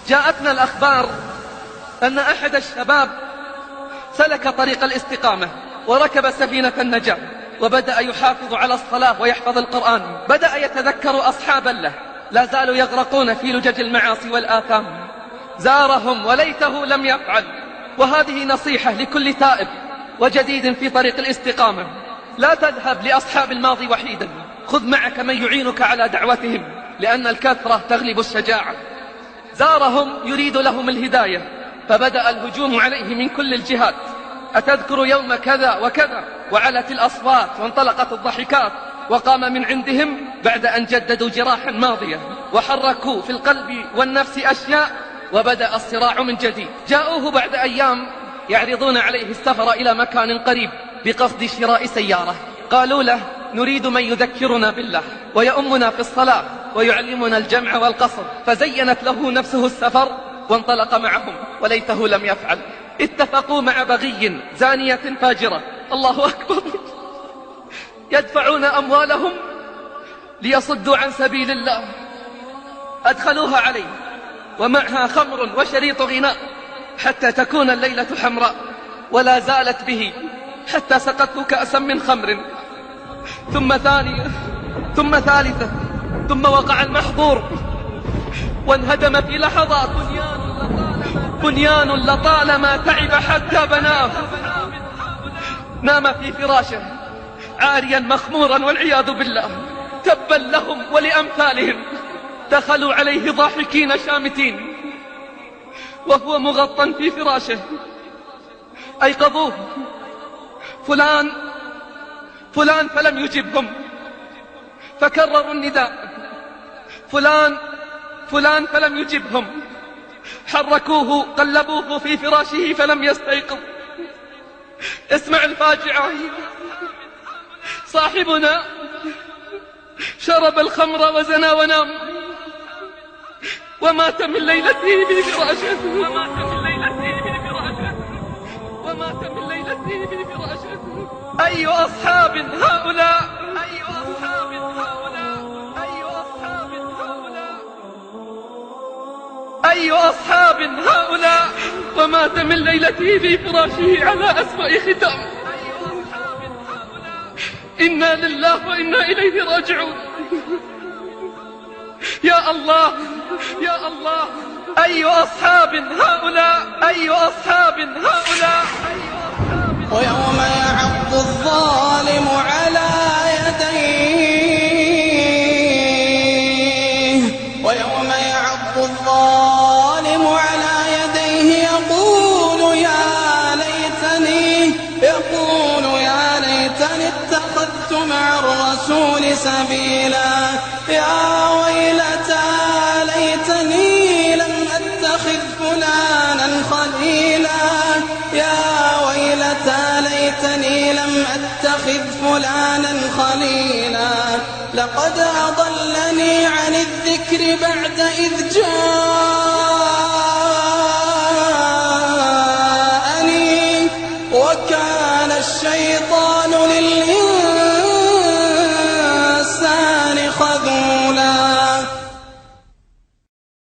جاءتنا الأخبار أن أحد الشباب سلك طريق الاستقامة وركب سفينة النجاة وبدأ يحافظ على الصلاة ويحفظ القرآن. بدأ يتذكر أصحابا له لا زالوا يغرقون في لجج المعاصي والآثام، زارهم وليته لم يفعل. وهذه نصيحة لكل تائب وجديد في طريق الاستقامة: لا تذهب لأصحاب الماضي وحيدا، خذ معك من يعينك على دعوتهم، لأن الكثرة تغلب الشجاعة. زارهم يريد لهم الهداية، فبدأ الهجوم عليه من كل الجهات: أتذكر يوم كذا وكذا؟ وعلت الأصوات وانطلقت الضحكات. وقام من عندهم بعد أن جددوا جراحا ماضية وحركوا في القلب والنفس أشياء، وبدأ الصراع من جديد. جاءوه بعد أيام يعرضون عليه السفر إلى مكان قريب بقصد شراء سيارة. قالوا له: نريد من يذكرنا بالله ويؤمنا في الصلاة ويعلمنا الجمع والقصر. فزينت له نفسه السفر وانطلق معهم، وليته لم يفعل. اتفقوا مع بغي زانية فاجرة، الله أكبر، يدفعون أموالهم ليصدوا عن سبيل الله. أدخلوها عليه ومعها خمر وشريط غناء حتى تكون الليلة حمراء، ولا زالت به حتى سقته كأسا من خمر، ثم ثانية، ثم ثالثة، ثم وقع المحظور وانهدم في لحظات. بنيان لطالما تعب حتى بناه. نام في فراشه عاريا مخمورا والعياذ بالله. تبا لهم ولأمثالهم، دخلوا عليه ضاحكين شامتين وهو مغطى في فراشه. أيقظوه: فلان فلان، فلم يجبهم، فكرروا النداء: فلان فلان، فلم يجبهم. حركوه قلبوه في فراشه فلم يستيقظ. اسمع الفاجعة: صاحبنا شرب الخمر وزنى ونام ومات من ليلته في فراشه. أي أصحاب هؤلاء؟ أي أصحاب هؤلاء؟ أي أصحاب هؤلاء؟ أي أصحاب هؤلاء؟ ومات من ليلته في فراشه على أسوأ ختام. إنا لله وإنا إليه راجعون. يا الله يا الله، أي أصحاب هؤلاء؟ أي أصحاب هؤلاء؟ ويوم يعض الظالم على يديه، ويوم يعض الظالم على يديه يقول يا ليتني اتخذت مع الرسول سبيلا. يا ويلتى ليتني لم أتخذ فلانا خليلا. يا ويلتى ليتني لم أتخذ فلانا خليلا. لقد أضلني عن الذكر بعد إذ جاءني وكان الشيطان للإنسان